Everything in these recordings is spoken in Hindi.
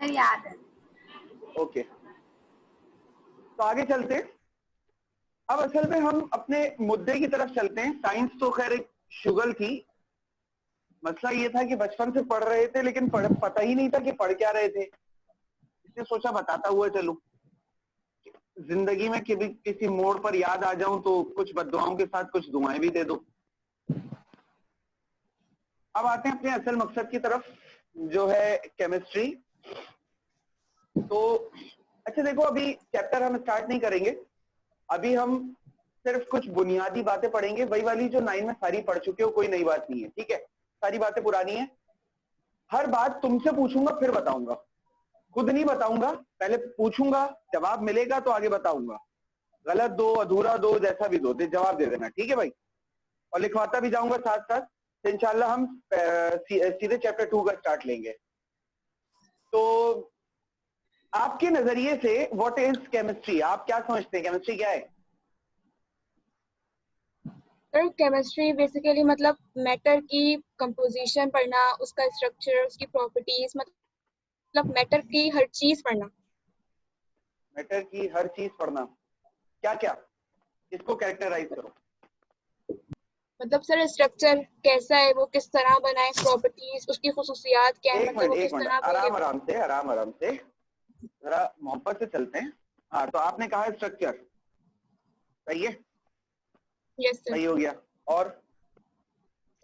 सर याद है। ओके, तो आगे चलते हैं। अब असल में हम अपने मुद्दे की तरफ चलते हैं। साइंस तो खैर एक शुगल थी। मसला ये था कि बचपन से पढ़ रहे थे लेकिन पता ही नहीं था कि पढ़ क्या रहे थे, इसलिए सोचा बताता हुआ चलूं। जिंदगी में कभी किसी मोड़ पर याद आ जाऊं तो कुछ बद्दुआओं के साथ कुछ दुआएं भी दे दो। अब आते हैं अपने असल मकसद की तरफ, जो है केमिस्ट्री। तो अच्छा देखो, अभी चैप्टर हम स्टार्ट नहीं करेंगे। अभी हम सिर्फ कुछ बुनियादी बातें पढ़ेंगे, वही वाली जो 9 में सारी पढ़ चुके हो, कोई नई बात नहीं है, ठीक है। सारी बातें पुरानी है। हर बात तुमसे पूछूंगा फिर बताऊंगा, खुद नहीं बताऊंगा, पहले पूछूंगा, जवाब मिलेगा तो आगे बताऊंगा। गलत दो, अधूरा दो, जैसा भी दो, जवाब दे देना, ठीक है भाई। और लिखवाता भी जाऊंगा साथ साथ। तो इंशाल्लाह हम सीधे चैप्टर 2 का स्टार्ट लेंगे। तो आपके नजरिए से व्हाट इज केमिस्ट्री? आप क्या समझते हैं केमिस्ट्री क्या है? सर केमिस्ट्री बेसिकली मतलब मैटर की कंपोजिशन पढ़ना, उसका स्ट्रक्चर, उसकी प्रॉपर्टीज, मतलब मैटर की हर चीज पढ़ना। मैटर की हर चीज पढ़ना, क्या क्या? इसको कैरेक्टराइज करो। मतलब सर स्ट्रक्चर कैसा है, वो किस तरह बना है, प्रॉपर्टीज, उसकी खुसूसियात क्या है, मतलब वो किस एक मिनट, तरह आराम आराम से जरा मोहब्बत से चलते हैं। हाँ, तो आपने कहा स्ट्रक्चर, सही है? Yes sir. सही हो गया। और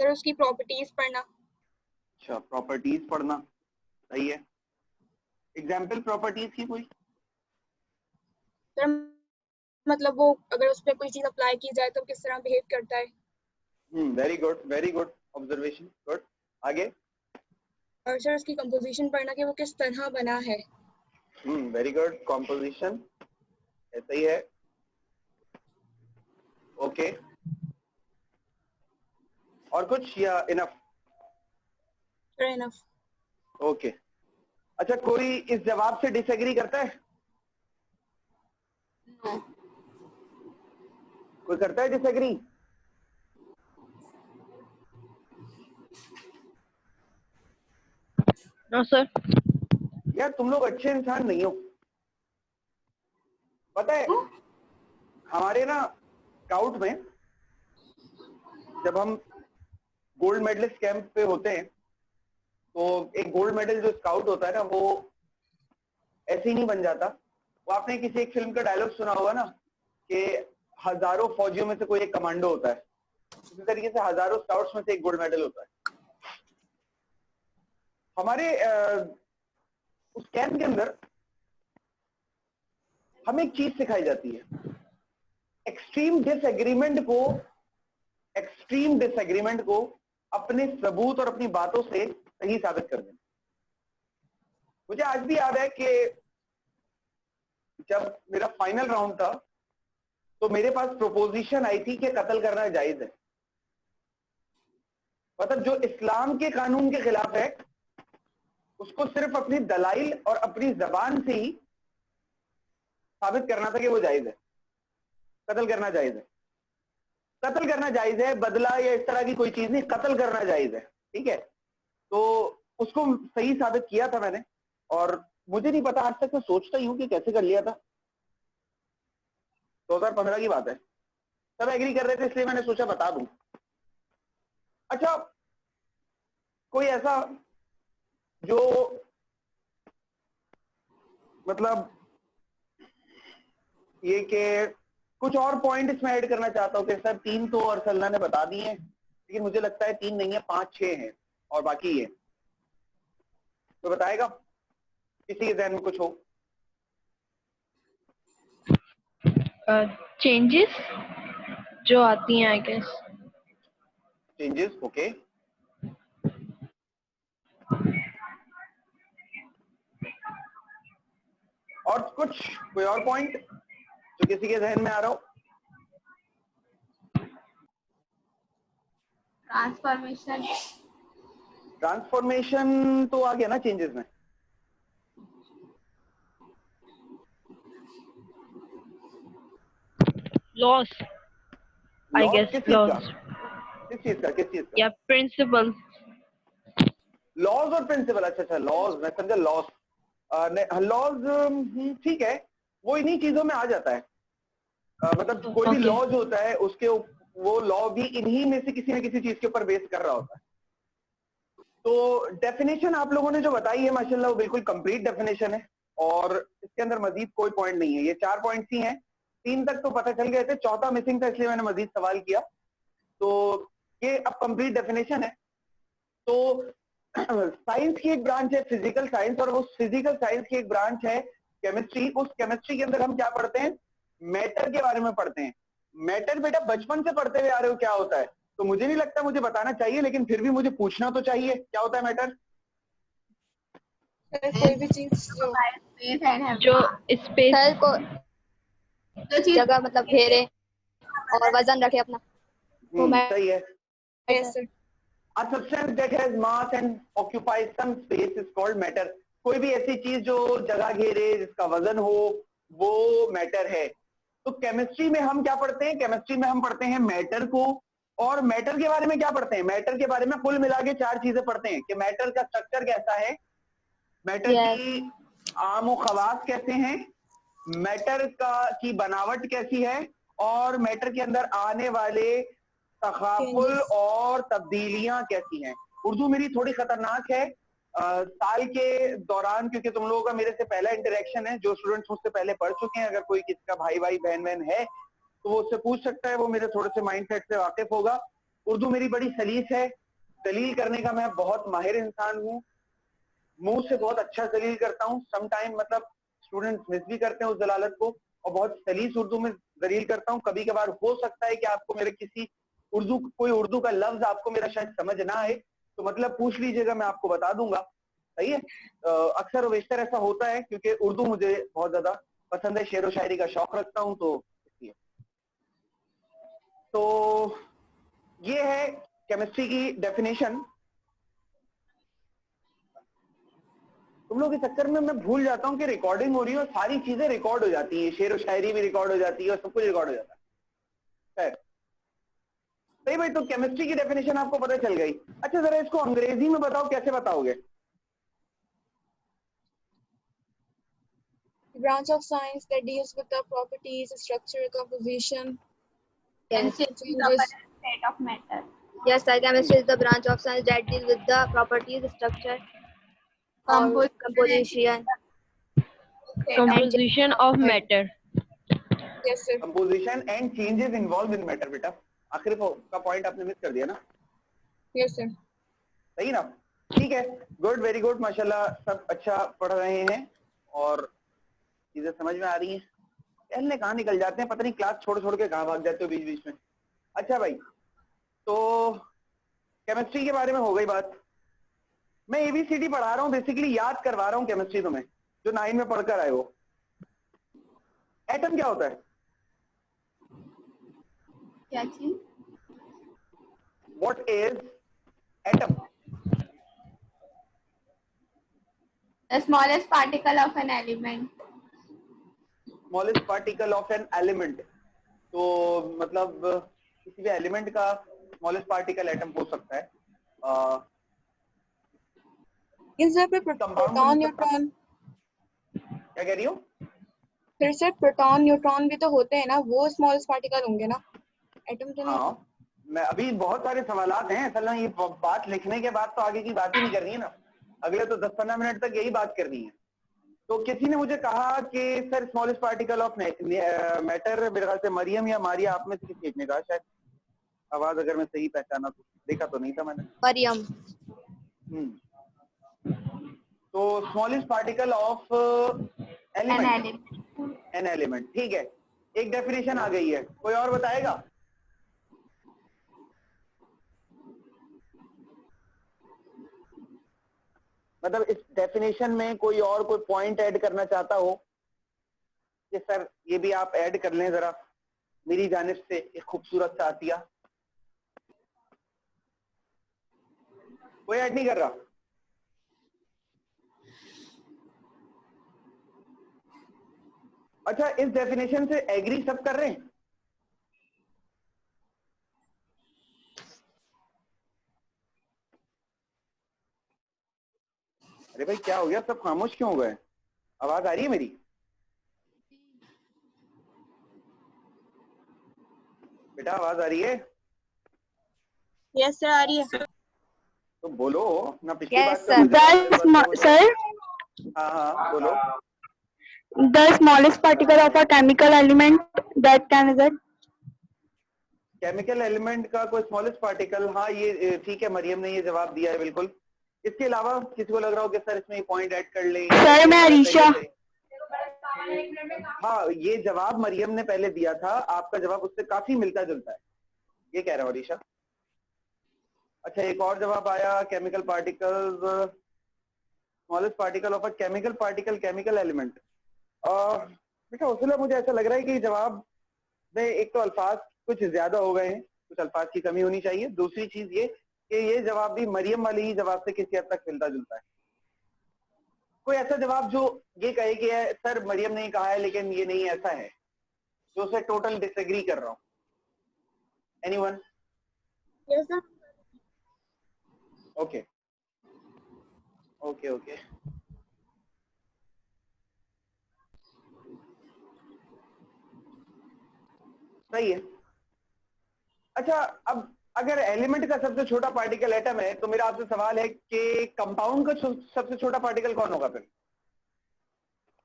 सर उसकी प्रॉपर्टीज पढ़ना। अच्छा, प्रॉपर्टीज पढ़ना, सही है। एग्जाम्पल प्रॉपर्टीज की कोई? सर मतलब वो अगर उस पर कोई चीज अप्लाई की जाए तो किस तरह बिहेव करता है। Very good observation, good. आगे? और सर उसकी कंपोजिशन पढ़ना कि वो किस तरह बना है। वेरी गुड, कॉम्पोजिशन, ऐसा ही है। ओके, और कुछ या इनफ? Sir enough. ओके, अच्छा कोई इस जवाब से डिसएग्री करता है? नो। कोई करता है डिसएग्री? No sir. यार तुम लोग अच्छे इंसान नहीं हो, पता है। हमारे ना स्काउट में जब हम गोल्ड मेडलिस्ट कैंप पे होते हैं तो एक गोल्ड मेडल जो स्काउट होता है ना, वो ऐसे ही नहीं बन जाता। वो आपने किसी एक फिल्म का डायलॉग सुना होगा ना कि हजारों फौजियों में से कोई एक कमांडो होता है, उसी तरीके से हजारों स्काउट्स में से एक गोल्ड मेडल होता है। हमारे उस कैंप के अंदर हमें एक चीज सिखाई जाती है, एक्सट्रीम डिसएग्रीमेंट को अपने सबूत और अपनी बातों से सही साबित कर देना। मुझे आज भी याद है कि जब मेरा फाइनल राउंड था तो मेरे पास प्रोपोजिशन आई थी कि कत्ल करना जायज है। मतलब जो इस्लाम के कानून के खिलाफ है उसको सिर्फ अपनी दलाइल और अपनी जबान से ही साबित करना था कि वो जायज है, कत्ल करना जायज है। कत्ल करना जायज है, बदला या इस तरह की कोई चीज नहीं, कत्ल करना जायज है, ठीक है। तो उसको सही साबित किया था मैंने, और मुझे नहीं पता, आज तक मैं सोचता ही हूँ कि कैसे कर लिया था। 2015 की बात है, सब एग्री कर रहे थे इसलिए मैंने सोचा बता दूं। अच्छा, कोई ऐसा जो मतलब ये कि कुछ और पॉइंट इसमें ऐड करना चाहता हूँ कि सर 3 तो और सल्ला ने बता दिए हैं, लेकिन मुझे लगता है 3 नहीं है, 5-6 हैं और बाकी है, तो बताएगा किसी के ध्यान में कुछ हो? चेंजेस जो आती हैं आई गेस। Changes, okay. और कुछ, कोई और पॉइंट जो किसी के जहन में आ रहा हो? ट्रांसफॉर्मेशन तो आ गया ना चेंजेस में। Loss I guess. लॉस किस चीज का? या प्रिंसिपल। लॉज और प्रिंसिपल, अच्छा लॉज, मैं समझा लॉस। लॉज ठीक है, वो इन्हीं चीजों में आ जाता है। मतलब कोई भी Okay. लॉ जो होता है उसके वो लॉ भी इन्हीं में से किसी न किसी चीज के ऊपर बेस कर रहा होता है। तो डेफिनेशन आप लोगों ने जो बताई है माशाल्लाह वो बिल्कुल कंप्लीट डेफिनेशन है और इसके अंदर मजीद कोई पॉइंट नहीं है। ये 4 पॉइंट्स ही हैं, 3 तक तो पता चल गए थे, चौथा मिसिंग था इसलिए मैंने मजीद सवाल किया। तो ये अब कंप्लीट डेफिनेशन है। तो साइंस की एक ब्रांच है फिजिकल साइंस और उस फिजिकल साइंस की एक ब्रांच है केमिस्ट्री। उस केमिस्ट्री के अंदर हम क्या पढ़ते हैं, मैटर के बारे में पढ़ते हैं। मैटर बेटा बचपन से पढ़ते हुए आ रहे हो क्या होता है, तो मुझे नहीं लगता मुझे बताना चाहिए, लेकिन फिर भी मुझे पूछना तो चाहिए क्या होता है मैटर। कोई भी चीज जो स्पेस सर को जगह मतलब घेरे और वजन रखे अपना, वो सही है। Yes, sir. A substance that has mass and occupies some space is called matter. कोई भी ऐसी चीज जो जगह घेरे, जिसका वजन हो, वो मैटर है। तो केमिस्ट्री में हम क्या पढ़ते हैं, केमिस्ट्री में हम पढ़ते हैं मैटर को। और मैटर के बारे में क्या पढ़ते हैं, मैटर के बारे में कुल मिला के 4 चीजें पढ़ते हैं कि मैटर का स्ट्रक्चर कैसा है, मैटर की आम व खवास कैसे हैं, मैटर की बनावट कैसी है, और मैटर के अंदर आने वाले तखाफुल और तब्दीलियां कैसी हैं। उर्दू मेरी थोड़ी खतरनाक है साल के दौरान, क्योंकि तुम लोगों का मेरे से पहला इंटरेक्शन है। जो स्टूडेंट्स मुझसे पहले पढ़ चुके हैं, अगर कोई किसी का भाई भाई बहन बहन है तो वो उससे पूछ सकता है, वो मेरे थोड़े से माइंडसेट से वाकिफ होगा। उर्दू मेरी बड़ी सलीस है, दलील करने का मैं बहुत माहिर इंसान हूँ, मुंह से बहुत अच्छा दलील करता हूँ। समटाइम मतलब स्टूडेंट्स मिस भी करते हैं उस दलालत को, और बहुत सलीस उर्दू में दलील करता हूँ। कभी कभार हो सकता है कि आपको मेरे किसी कोई उर्दू का लफ्ज आपको मेरा शायद समझ ना आए, तो मतलब पूछ लीजिएगा, मैं आपको बता दूंगा। सही है। अक्सर और बेशतर ऐसा होता है क्योंकि उर्दू मुझे बहुत ज्यादा पसंद है, शेर व शायरी का शौक रखता हूँ, तो इसलिए। तो ये है केमिस्ट्री की डेफिनेशन। तुम लोग इस चक्कर में मैं भूल जाता हूँ कि रिकॉर्डिंग हो रही है और सारी चीजें रिकॉर्ड हो जाती है, शेर व शायरी भी रिकॉर्ड हो जाती है और सब कुछ रिकॉर्ड हो जाता है। सही भाई, तो केमिस्ट्री की डेफिनेशन आपको पता चल गई। अच्छा जरा इसको अंग्रेजी में बताओ, कैसे बताओगे। Branch of science that deals with the properties, structure, composition, and and changes changes. state of matter. Yes, sir. Chemistry is the branch of science that deals with the properties, structure, or composition composition of matter. Yes, sir. Composition and changes involve in matter. बेटा आखिरी का पॉइंट आपने मिस कर दिया ना। Yes, sir. सही ना, ठीक है, गुड, वेरी गुड, माशाल्लाह सब अच्छा पढ़ रहे हैं और चीजें समझ में आ रही हैं। पहले कहाँ निकल जाते हैं, पता नहीं क्लास छोड़ छोड़ के कहाँ भाग जाते हो बीच बीच में। अच्छा भाई, तो केमिस्ट्री के बारे में हो गई बात। मैं एबीसीडी पढ़ा रहा हूँ, बेसिकली याद करवा रहा हूँ केमिस्ट्री तुम्हें, जो 9 में पढ़कर आए हो। एटम क्या होता है, क्या चीज? What is atom? The smallest particle of an element. Smallest particle of an element. तो मतलब किसी भी एलिमेंट का स्मॉलेस्ट पार्टिकल एटम हो सकता है। प्रोटॉन न्यूट्रॉन, क्या कह रही हो? फिर से प्रोटॉन न्यूट्रॉन भी तो होते हैं ना, वो स्मॉलेस्ट पार्टिकल होंगे ना, एटम तो नहीं। हाँ, मैं अभी बहुत सारे सवालात हैं असल में, ये बात लिखने के बाद तो आगे की बात ही नहीं करनी है ना, अगले तो 10-15 मिनट तक यही बात करनी है। तो किसी ने मुझे कहा कि sir smallest particle of matter, मेरे ख्याल से मरियम या मारिया, आप में से किसी एक ने कहा शायद, आवाज अगर मैं सही पहचाना तो, देखा तो नहीं था मैंने। मरियम। तो smallest particle of an element, ठीक है, एक डेफिनेशन आ गई है। कोई और बताएगा? मतलब इस डेफिनेशन में कोई और कोई पॉइंट ऐड करना चाहता हो कि सर ये भी आप ऐड कर लें जरा मेरी जानिब से, एक खूबसूरत सा आतिया। कोई ऐड नहीं कर रहा? अच्छा, इस डेफिनेशन से एग्री सब कर रहे हैं? अरे भाई क्या हो गया, सब खामोश क्यों हो गए? आवाज आ रही है मेरी? बेटा आवाज आ रही है? यस सर, आ रही है। तो बोलो ना, पिछली Yes, बात sir. सर, हाँ हाँ बोलो। the smallest particle of a chemical element that can is it? Chemical element का कोई स्मॉलेस्ट पार्टिकल, हाँ ये ठीक है, मरियम ने ये जवाब दिया है बिल्कुल। इसके अलावा किसी को लग रहा हो कि सर इसमें पॉइंट ऐड कर ले? सर मैं अरीशा। हाँ ये जवाब मरियम ने पहले दिया था, आपका जवाब उससे काफी मिलता जुलता है, ये कह रहा हूँ अरीशा। अच्छा एक और जवाब आया, chemical particles, smallest particle of a chemical particle, chemical element. बेटा उसमें मुझे ऐसा लग रहा है कि जवाब में एक तो अल्फाज कुछ ज्यादा हो गए हैं, कुछ अल्फाज की कमी होनी चाहिए। दूसरी चीज ये कि ये जवाब भी मरियम वाली ही जवाब से किसी हद तक मिलता जुलता है। कोई ऐसा जवाब जो ये कहे कि सर मरियम ने कहा है लेकिन ये नहीं ऐसा है, जो उसे टोटल डिसएग्री कर रहा हूं? Anyone? Yes sir. Okay okay okay, सही है। अच्छा अब अगर एलिमेंट का सबसे छोटा पार्टिकल एटम है तो मेरा आपसे सवाल है कि कंपाउंड का सबसे छोटा पार्टिकल कौन होगा फिर?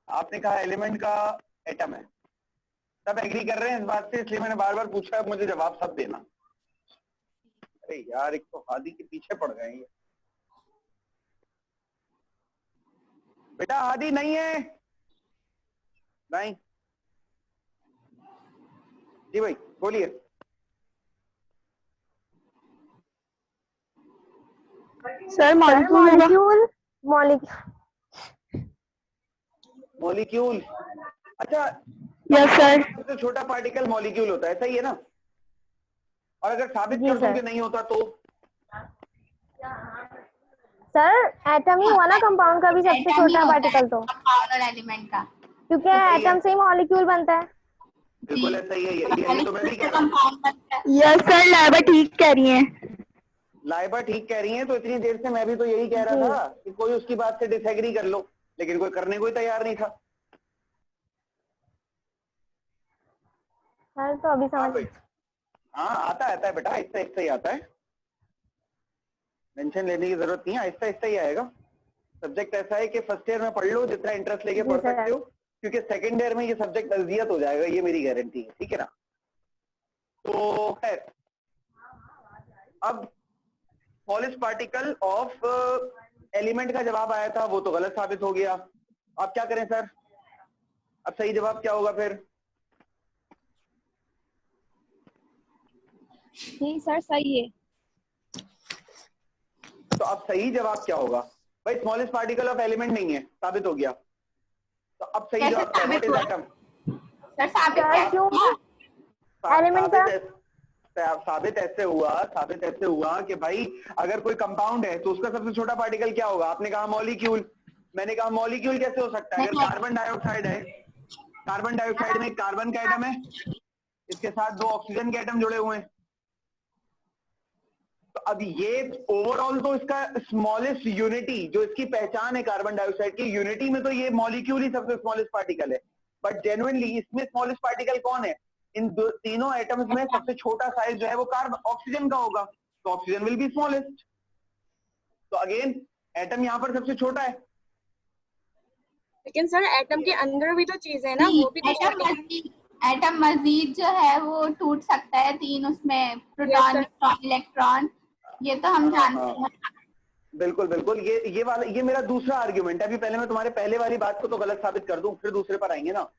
आपने कहा एलिमेंट का एटम है, सब एग्री कर रहे हैं इस बात से, इसलिए मैंने बार बार पूछा, अब मुझे जवाब सब देना। अरे यार एक तो हादी के पीछे पड़ गए ये। बेटा हादी नहीं है? नहीं जी भाई बोलिए। Sir molecule. मॉलिक्यूल, अच्छा यस सर। सबसे छोटा पार्टिकल मॉलिक्यूल होता है, सही है ना? और अगर साबित कर दूं कि नहीं होता तो? सर एटम ही हुआ ना कंपाउंड का भी सबसे छोटा पार्टिकल, तो कंपाउंड और एलिमेंट का, क्योंकि एटम से ही मॉलिक्यूल बनता है। बिल्कुल ऐसा ही है, ये तो मैं भी कह रहा हूँ। कंपाउंड बनता है। यस सर, लाइबा ठीक कह रही हैं। लाइबा ठीक कह रही हैं, तो इतनी देर से मैं भी तो यही कह रहा था कि कोई उसकी बात से डिसएग्री कर लो, लेकिन कोई करने को तैयार नहीं था। सर तो अभी समझ, हाँ आता है बेटा, आहिस्ता आहिस्ता ही आता है, टेंशन लेने की जरूरत नहीं है, आहिस्ता आहिस्ता ही आएगा। सब्जेक्ट ऐसा है कि फर्स्ट ईयर में पढ़ लो जितना इंटरेस्ट लेके पढ़ सकते हो, क्योंकि सेकंड ईयर में ये सब्जेक्ट अजियत हो जाएगा, ये मेरी गारंटी है, ठीक है ना? तो खैर अब स्मॉलेस्ट पार्टिकल ऑफ एलिमेंट का जवाब आया था, वो तो गलत साबित हो गया। आप क्या करें सर? अब सही जवाब क्या होगा फिर? नहीं सर सही है। तो अब सही जवाब क्या होगा? भाई स्मॉलेस्ट पार्टिकल ऑफ एलिमेंट नहीं है, साबित हो गया। तो अब सही जवाब क्या है? What is atom? सर साबित क्यों एलिमेंट का साबित ऐसे हुआ कि भाई अगर कोई कंपाउंड है तो उसका सबसे छोटा पार्टिकल क्या होगा? आपने कहा मॉलिक्यूल, मैंने कहा मॉलिक्यूल कैसे हो सकता है? अगर कार्बन डाइऑक्साइड है, कार्बन डाइऑक्साइड में कार्बन का एटम है, इसके साथ 2 ऑक्सीजन के एटम जुड़े हुए हैं, तो अब ये ओवरऑल तो इसका स्मॉलेस्ट यूनिटी जो इसकी पहचान है कार्बन डाइऑक्साइड की, यूनिटी में तो ये मॉलिक्यूल ही सबसे स्मॉलेस्ट पार्टिकल है, बट जेन्युइनली इसमें स्मॉलेस्ट पार्टिकल कौन है? इन तीनों एटम्स में सबसे छोटा साइज जो है वो कार्बन ऑक्सीजन का होगा, तो ऑक्सीजन विल बी स्मॉलेस्ट। तो अगेन एटम यहाँ पर सबसे छोटा है। लेकिन सर एटम के अंदर भी तो चीज है ना, वो भी तो एटम मजीद जो है वो टूट सकता है, 3 उसमें प्रोटॉन, न्यूट्रॉन, इलेक्ट्रॉन, ये तो हम जानते हैं। बिल्कुल बिल्कुल, ये वाला ये मेरा दूसरा आर्ग्यूमेंट है। अभी पहले मैं तुम्हारे पहले वाली बात को तो गलत साबित कर दूं, फिर दूसरे पर आएंगे ना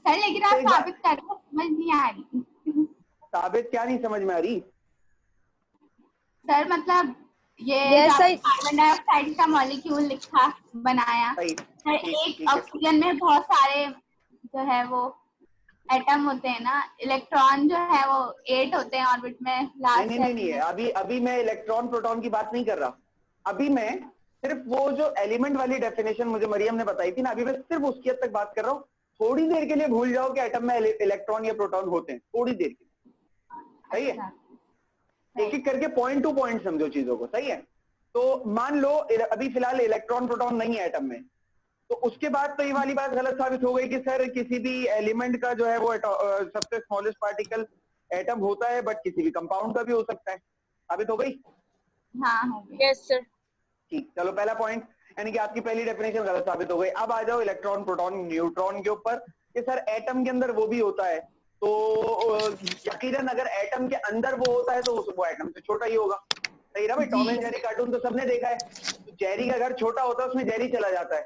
सर। लेकिन आप साबित करो, समझ नहीं आ रही। साबित क्या नहीं समझ में आ रही सर? मतलब ये कार्बन डाइऑक्साइड का मॉलिक्यूल लिखा बनाया सर, एक ऑक्सीजन में बहुत सारे जो है वो एटम होते हैं ना, इलेक्ट्रॉन जो है वो 8 होते हैं ऑर्बिट में लास्ट। नहीं है, अभी मैं इलेक्ट्रॉन प्रोटॉन की बात नहीं कर रहा, अभी मैं सिर्फ वो जो एलिमेंट वाली डेफिनेशन मुझे मरियम ने बताई थी ना, अभी मैं सिर्फ उसकी हद तक बात कर रहा हूँ। थोड़ी देर के लिए भूल जाओ कि एटम में इलेक्ट्रॉन या प्रोटॉन होते हैं, थोड़ी देर के लिए, सही है? एक एक करके पॉइंट टू पॉइंट समझो चीजों को, सही है? तो मान लो अभी फिलहाल इलेक्ट्रॉन प्रोटॉन नहीं है एटम में, तो उसके बाद तो ये वाली बात गलत साबित हो गई कि सर किसी भी एलिमेंट का जो है वो सबसे स्मॉलेस्ट पार्टिकल एटम होता है, बट किसी भी कंपाउंड का भी हो सकता है। साबित हो गई? हाँ हो गई। Yes sir. ठीक, चलो पहला पॉइंट यानी कि आपकी पहली डेफिनेशन गलत साबित हो गई। अब आ जाओ इलेक्ट्रॉन प्रोटॉन न्यूट्रॉन के ऊपर कि सर एटम के अंदर वो भी होता है, तो यकीनन अगर एटम के अंदर वो होता है तो वो एटम से छोटा ही होगा। सही ना भाई? टॉम एंड जेरी कार्टून तो सबने देखा है, तो जेरी का घर छोटा होता है उसमें जेरी चला जाता है,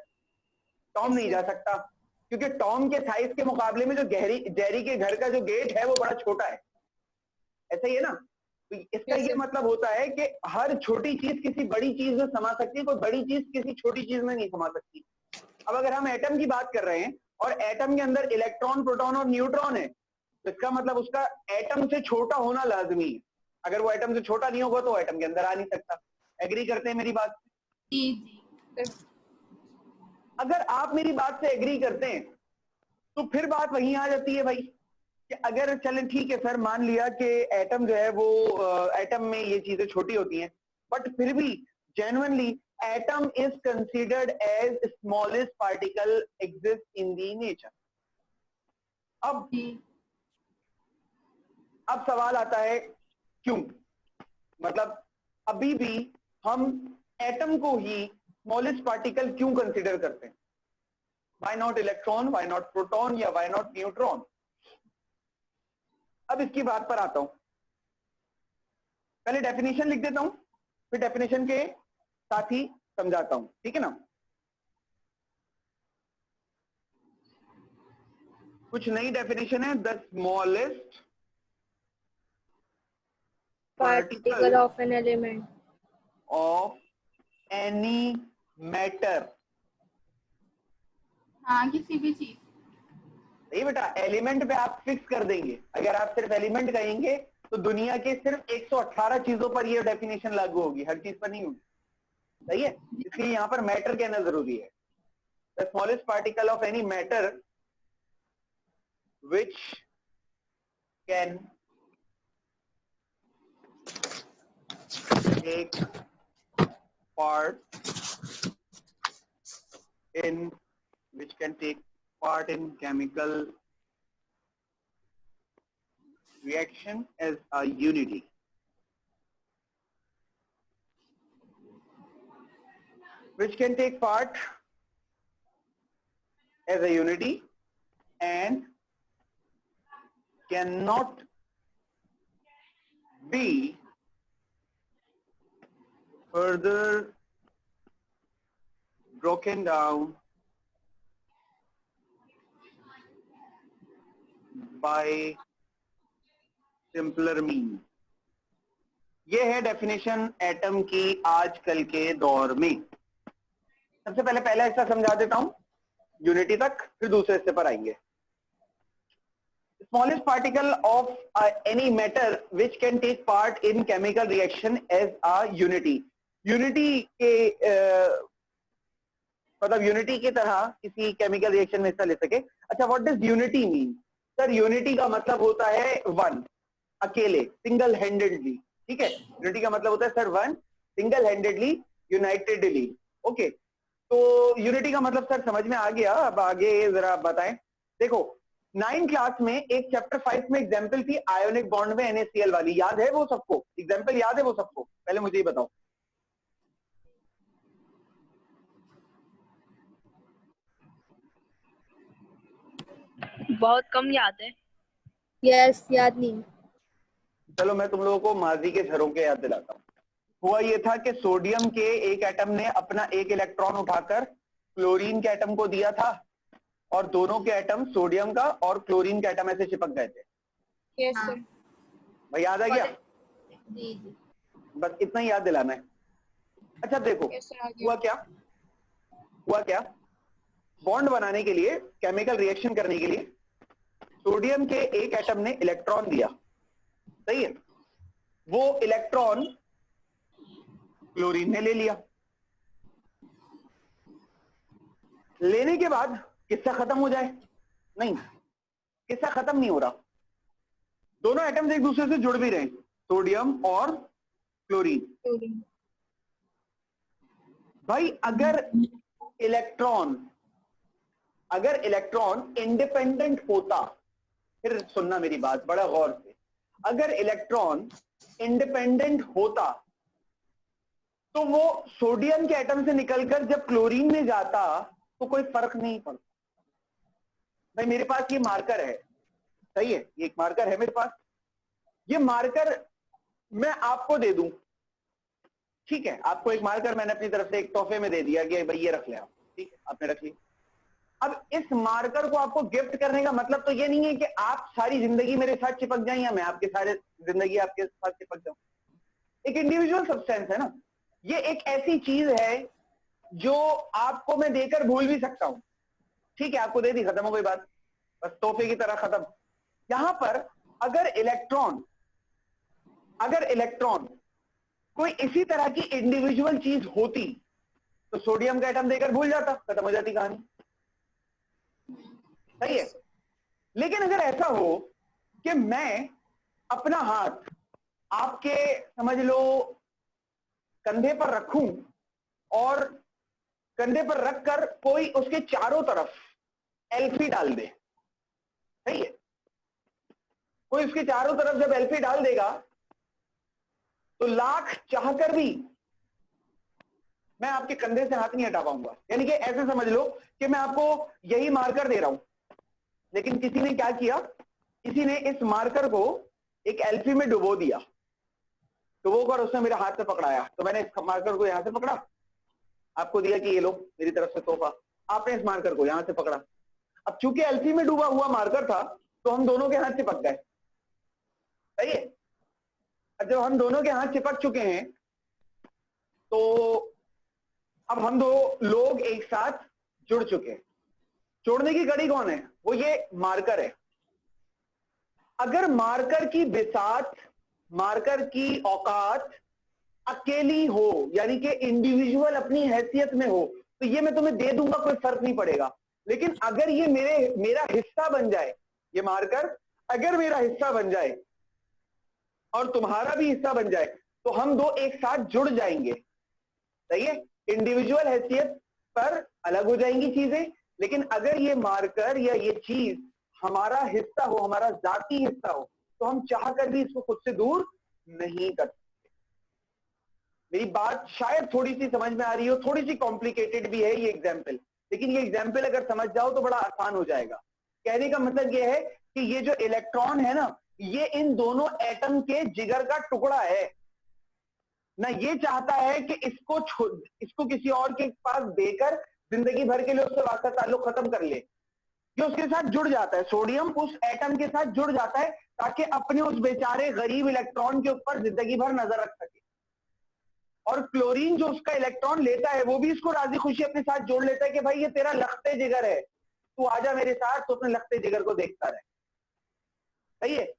टॉम नहीं जा सकता, क्योंकि टॉम के साइज के मुकाबले में जो जेरी के घर का जो गेट है वो बड़ा छोटा है। ऐसा ही है ना? तो इसका ये मतलब होता है कि हर छोटी चीज किसी बड़ी चीज में समा सकती है, कोई बड़ी चीज किसी छोटी चीज में नहीं समा सकती। अब अगर हम एटम की बात कर रहे हैं और एटम के अंदर इलेक्ट्रॉन प्रोटॉन और न्यूट्रॉन है, तो इसका मतलब उसका एटम से छोटा होना लाजमी है। अगर वो एटम से छोटा नहीं होगा तो एटम के अंदर आ नहीं सकता। एग्री करते हैं मेरी बात? अगर आप मेरी बात से एग्री करते हैं तो फिर बात वहीं आ जाती है भाई कि अगर चलें ठीक है सर, मान लिया कि एटम जो है वो एटम में ये चीजें छोटी होती हैं, बट फिर भी genuinely atom is considered as smallest particle exist in the nature. अब सवाल आता है क्यों? मतलब अभी भी हम एटम को ही स्मॉलेस्ट पार्टिकल क्यों कंसीडर करते हैं? Why not electron, why not proton या व्हाई नॉट न्यूट्रॉन? अब इसकी बात पर आता हूं। पहले डेफिनेशन लिख देता हूं, फिर डेफिनेशन के साथ ही समझाता हूं, ठीक है ना? कुछ नई डेफिनेशन है। The smallest particle of an element of any matter। हाँ किसी भी चीज। नहीं बेटा, एलिमेंट पे आप फिक्स कर देंगे। अगर आप सिर्फ एलिमेंट कहेंगे तो दुनिया के सिर्फ 118 चीजों पर ये डेफिनेशन लागू होगी, हर चीज पर नहीं होगी। सही है? इसलिए यहां पर मैटर कहना जरूरी है। The smallest particle of any matter which can take part in chemical reaction as a unity। Which can take part as a unity and cannot be further broken down by simpler means। ये है डेफिनेशन एटम की आजकल के दौर में। सबसे पहले पहला हिस्सा समझा देता हूं यूनिटी तक, फिर दूसरे हिस्से पर आएंगे। Smallest particle of any matter which can take part in chemical reaction as a unity. Unity के मतलब यूनिटी की तरह किसी केमिकल रिएक्शन में हिस्सा ले सके। अच्छा, what does unity mean? Sir unity का मतलब होता है वन, अकेले, सिंगल हैंडेडली। ठीक है, यूनिटी का मतलब होता है sir one, single handedly, unitedly. Okay, तो यूनिटी का मतलब सर समझ में आ गया। अब आगे जरा बताएं। देखो 9th क्लास में एक चैप्टर 5 में एग्जांपल थी आयोनिक बॉन्ड में NaCl वाली, याद है वो सबको? एग्जांपल याद है वो सबको? पहले मुझे ही बताओ। बहुत कम याद है। यस, याद नहीं। चलो मैं तुम लोगों को माजी के झरों के याद दिलाता हूँ। हुआ ये था कि सोडियम के एक एटम ने अपना एक इलेक्ट्रॉन उठाकर क्लोरीन के एटम को दिया था और दोनों के एटम, सोडियम का और क्लोरीन के एटम, ऐसे चिपक गए थे। Yes sir. भाई याद आ गया? जी जी, बस इतना ही याद दिलाना है। अच्छा देखो, हुआ क्या, बॉन्ड बनाने के लिए, केमिकल रिएक्शन करने के लिए सोडियम के एक एटम ने इलेक्ट्रॉन दिया। सही है? वो इलेक्ट्रॉन क्लोरीन ने ले लिया। लेने के बाद किस्सा खत्म हो जाए? नहीं, किस्सा खत्म नहीं हो रहा। दोनों एटम्स एक दूसरे से जुड़ भी रहे, सोडियम और क्लोरीन। भाई अगर इलेक्ट्रॉन अगर इलेक्ट्रॉन इंडिपेंडेंट होता, फिर सुनना मेरी बात बड़ा गौर से, अगर इलेक्ट्रॉन इंडिपेंडेंट होता तो वो सोडियम के एटम से निकलकर जब क्लोरीन में जाता तो कोई फर्क नहीं पड़ता। भाई मेरे पास ये मार्कर है, सही है, ये एक मार्कर है मेरे पास, ये मार्कर मैं आपको दे दूं, ठीक है, आपको एक मार्कर मैंने अपनी तरफ से एक तोहफे में दे दिया कि भाई ये रख ले आप, ठीक है, आपने रख लिया। अब इस मार्कर को आपको गिफ्ट करने का मतलब तो ये नहीं है कि आप सारी जिंदगी मेरे साथ चिपक जाएं या मैं आपके सारे जिंदगी आपके साथ चिपक जाऊं। एक इंडिविजुअल सब्सटेंस है ना, ये एक ऐसी चीज है जो आपको मैं देकर भूल भी सकता हूं, ठीक है, आपको दे दी, खत्म हो गई बात, बस तोहफे की तरह खत्म। यहां पर अगर इलेक्ट्रॉन कोई इसी तरह की इंडिविजुअल चीज होती तो सोडियम का एटम देकर भूल जाता, खत्म हो जाती कहानी, सही है। लेकिन अगर ऐसा हो कि मैं अपना हाथ आपके समझ लो कंधे पर रखूं और कंधे पर रखकर कोई उसके चारों तरफ एल्फी डाल दे, सही है, कोई उसके चारों तरफ जब एल्फी डाल देगा तो लाख चाहकर भी मैं आपके कंधे से हाथ नहीं हटा पाऊंगा। यानी कि ऐसे समझ लो कि मैं आपको यही मार्कर दे रहा हूं, लेकिन किसी ने क्या किया, किसी ने इस मार्कर को एक एल्फी में डुबो दिया, डुबोकर उसने मेरे हाथ से पकड़ाया, तो मैंने इस मार्कर को यहां से पकड़ा, आपको दिया कि ये लो मेरी तरफ से तोहफा, आपने इस मार्कर को यहां से पकड़ा। अब चूंकि एल्फी में डूबा हुआ मार्कर था तो हम दोनों के हाथ चिपक गए, सही है। अब जब हम दोनों के हाथ चिपक चुके हैं तो अब हम दो लोग एक साथ जुड़ चुके हैं। जोड़ने की कड़ी कौन है, वो ये मार्कर है। अगर मार्कर की बिसात, मार्कर की औकात अकेली हो, यानी कि इंडिविजुअल अपनी हैसियत में हो, तो ये मैं तुम्हें दे दूंगा, कोई फर्क नहीं पड़ेगा। लेकिन अगर ये मेरा हिस्सा बन जाए, ये मार्कर अगर मेरा हिस्सा बन जाए और तुम्हारा भी हिस्सा बन जाए तो हम दो एक साथ जुड़ जाएंगे, सही है। इंडिविजुअल हैसियत पर अलग हो जाएंगी चीजें, लेकिन अगर ये मार्कर या ये चीज हमारा हिस्सा हो, हमारा जाती हिस्सा हो, तो हम चाहकर भी इसको खुद से दूर नहीं कर सकते। मेरी बात शायद थोड़ी सी समझ में आ रही हो, थोड़ी सी कॉम्प्लिकेटेड भी है ये एग्जाम्पल, लेकिन ये एग्जाम्पल अगर समझ जाओ तो बड़ा आसान हो जाएगा। कहने का मतलब ये है कि ये जो इलेक्ट्रॉन है ना, ये इन दोनों एटम के जिगर का टुकड़ा है ना, ये चाहता है कि इसको किसी और के पास देकर जिंदगी भर के लिए उससे वास्ता ताल्लुक खत्म कर ले। ये उसके साथ जुड़ जाता है, सोडियम उस एटम के साथ जुड़ जाता है ताकि अपने उस बेचारे गरीब इलेक्ट्रॉन के ऊपर जिंदगी भर नजर रख सके। और क्लोरीन जो उसका इलेक्ट्रॉन लेता है वो भी इसको राजी खुशी अपने साथ जोड़ लेता है कि भाई ये तेरा लखते जिगर है, तू आजा मेरे साथ, तो अपने लखते जिगर को देखता रहे, सही है।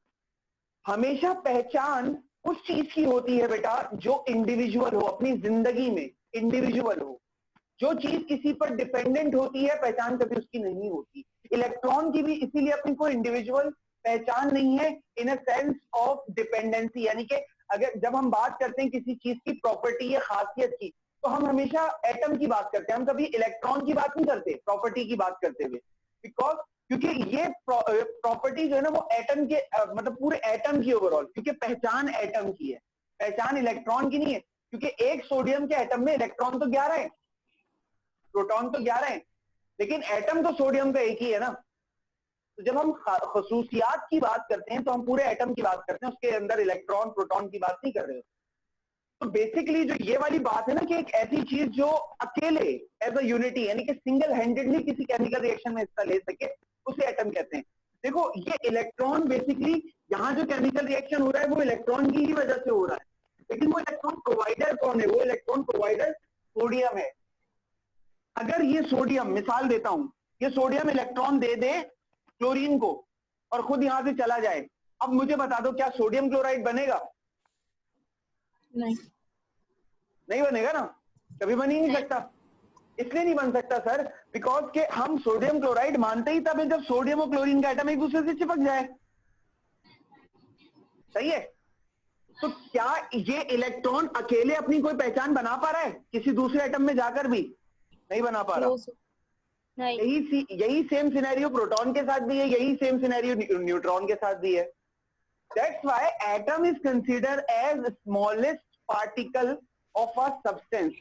हमेशा पहचान उस चीज की होती है बेटा जो इंडिविजुअल हो, अपनी जिंदगी में इंडिविजुअल हो। जो चीज किसी पर डिपेंडेंट होती है पहचान कभी उसकी नहीं होती। इलेक्ट्रॉन की भी इसीलिए अपनी कोई इंडिविजुअल पहचान नहीं है, इन अ सेंस ऑफ डिपेंडेंसी। यानी कि अगर जब हम बात करते हैं किसी चीज की प्रॉपर्टी या खासियत की, तो हम हमेशा एटम की बात करते हैं, हम कभी इलेक्ट्रॉन की बात नहीं करते प्रॉपर्टी की बात करते हुए, बिकॉज क्योंकि ये प्रॉपर्टी जो है ना वो एटम के मतलब पूरे एटम की ओवरऑल, क्योंकि पहचान एटम की है, पहचान इलेक्ट्रॉन की नहीं है। क्योंकि एक सोडियम के एटम में इलेक्ट्रॉन तो 11 है, प्रोटॉन तो 11 है, लेकिन एटम तो सोडियम का एक ही है ना। तो जब हम खसूसियात की बात करते हैं तो हम पूरे एटम की बात करते हैं, उसके अंदर इलेक्ट्रॉन प्रोटॉन की बात नहीं कर रहे हो। तो बेसिकली जो ये वाली बात है ना कि एक ऐसी चीज जो अकेले एज अ यूनिटी यानी कि सिंगल हैंडेडली किसी केमिकल रिएक्शन में हिस्सा ले सके, उसे एटम कहते हैं। देखो ये इलेक्ट्रॉन बेसिकली यहाँ जो केमिकल रिएक्शन हो रहा है वो इलेक्ट्रॉन की ही वजह से हो रहा है, लेकिन वो इलेक्ट्रॉन प्रोवाइडर कौन है? वो इलेक्ट्रॉन प्रोवाइडर सोडियम है। अगर ये सोडियम, मिसाल देता हूं, ये सोडियम इलेक्ट्रॉन दे दे क्लोरीन को और खुद यहां से चला जाए, अब मुझे बता दो क्या सोडियम क्लोराइड बनेगा? नहीं बनेगा ना, कभी बन ही नहीं सकता। इसलिए नहीं बन सकता सर बिकॉज के हम सोडियम क्लोराइड मानते ही तब है जब सोडियम और क्लोरीन का एटम एक दूसरे से चिपक जाए, सही है। तो क्या ये इलेक्ट्रॉन अकेले अपनी कोई पहचान बना पा रहा है किसी दूसरे एटम में जाकर भी? नहीं बना पा रहा। यही सेम सिनेरियो प्रोटॉन के साथ भी है, यही सेम सिनेरियो न्यूट्रॉन के साथ भी है. That's why atom is considered as smallest particle of a substance.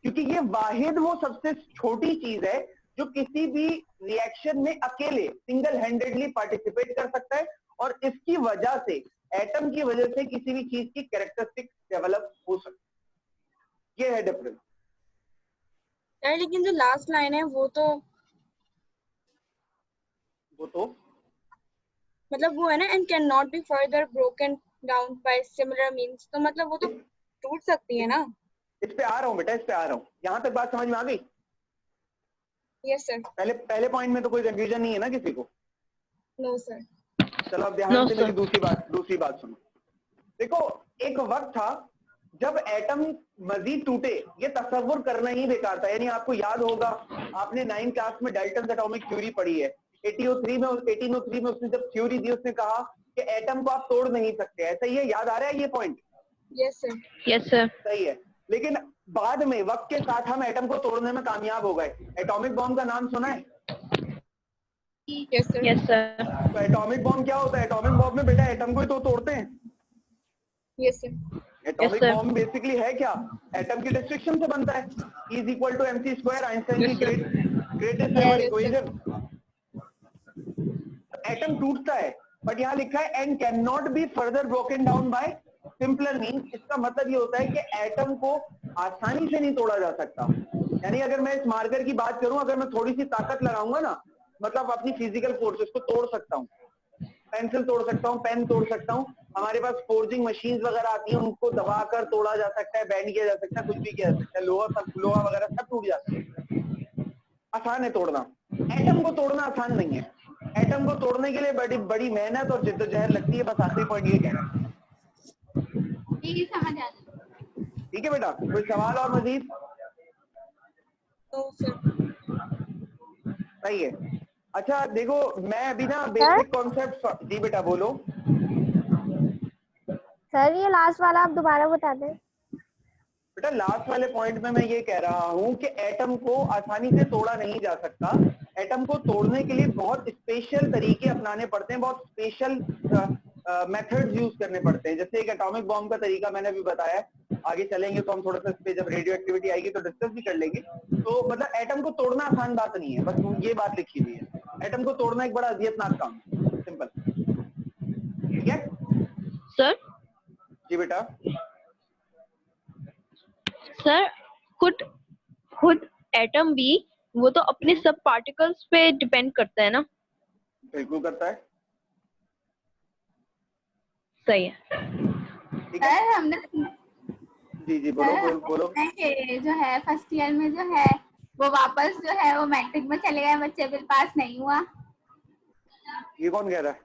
क्योंकि ये वाहिद वो सबसे छोटी चीज है जो किसी भी रिएक्शन में अकेले सिंगल हैंडेडली पार्टिसिपेट कर सकता है, और इसकी वजह से, एटम की वजह से किसी भी चीज की कैरेक्टरिस्टिक डेवलप हो सकती है. ये है डिफरेंस. लेकिन जो लास्ट लाइन है वो तो मतलब वो है ना, and can not be further broken down by similar means, तो मतलब वो तो टूट सकती है ना. इस पे आ रहा हूँ बेटा, इस पे आ रहा हूँ. यहाँ तक बात समझ में आ गई? Yes sir. पहले पॉइंट में तो कोई कंफ्यूजन नहीं है ना किसी को? No sir. चलो अब ध्यान से मेरी दूसरी बात सुनो. देखो, एक वक्त था जब एटम मजीद टूटे, ये तसव्वुर करना ही बेकार था. यानी आपको याद होगा, आपने 9th क्लास में डाल्टन एटॉमिक थ्योरी पढ़ी है. 1803 में उसने जब थ्योरी दी, उसने कहा कि एटम को आप तोड़ नहीं सकते. ऐसा ही है? याद आ रहा है ये point? Yes sir. Yes sir. सही है. लेकिन बाद में वक्त के साथ हम एटम को तोड़ने में कामयाब हो गए. एटॉमिक बॉम्ब का नाम सुना है? Yes sir. Yes sir. तो एटॉमिक बॉम्ब क्या होता है? एटॉमिक बॉम्ब में बेटा एटम को ही तो तोड़ते हैं. Yes sir. Atomic bomb basically है क्या? एटम की डिस्ट्रक्शन से बनता है. E = mc², आइंस्टाइन की ग्रेटेस्ट एवर इक्वेशन. एटम टूटता है, बट यहाँ लिखा है and can not be further broken down by simpler means. इसका मतलब ये होता है कि एटम को आसानी से नहीं तोड़ा जा सकता. यानी अगर मैं इस मार्कर की बात करूं, अगर मैं थोड़ी सी ताकत लगाऊंगा ना, मतलब अपनी फिजिकल फोर्स, इसको तोड़ सकता हूँ. पेंसिल तोड़ सकता हूँ, पेन तोड़ सकता हूँ. हमारे पास फोर्जिंग मशीन्स वगैरह आती हैं, उनको दबाकर तोड़ा जा सकता है, बैंड किया जा सकता है, कुछ भी किया जा सकता है. लोहा वगैरह सब टूट जाता है. आसान है तोड़ना. एटम को तोड़ना आसान नहीं है. एटम को तोड़ने के लिए बड़ी बड़ी मेहनत और जिद्दोजहद लगती है. बस आखिरी पॉइंट ये कहना है. समझ आ गया. ठीक है बेटा, कोई सवाल और मजीद? सही है. अच्छा देखो, मैं अभी ना बेसिक कॉन्सेप्ट. जी बेटा बोलो. सर ये लास्ट वाला आप दोबारा बता दें. बेटा लास्ट वाले पॉइंट में मैं ये कह रहा हूँ कि एटम को आसानी से तोड़ा नहीं जा सकता. एटम को तोड़ने के लिए बहुत स्पेशल तरीके अपनाने पड़ते हैं, बहुत स्पेशल मेथड्स यूज करने पड़ते हैं. जैसे एक एटॉमिक बॉम्ब का तरीका मैंने भी बताया. आगे चलेंगे तो हम थोड़ा सा इस पे, जब रेडियो एक्टिविटी आएगी तो डिस्कस भी कर लेंगे. तो मतलब एटम को तोड़ना आसान बात नहीं है, बस ये बात लिखी हुई है. एटम को तोड़ना एक बड़ा अजियतनाक काम है. सिंपल. ठीक है सर. जी बेटा. सर खुद एटम भी वो तो अपने सब पार्टिकल्स पे डिपेंड करता है ना? बिल्कुल करता है. सही है. ठीक है. हमने जी बोलो. जो है फर्स्ट ईयर में जो है वो वापस जो है वो मैट्रिक में चले गए बच्चे, बिल पास नहीं हुआ. ये कौन कह रहा है?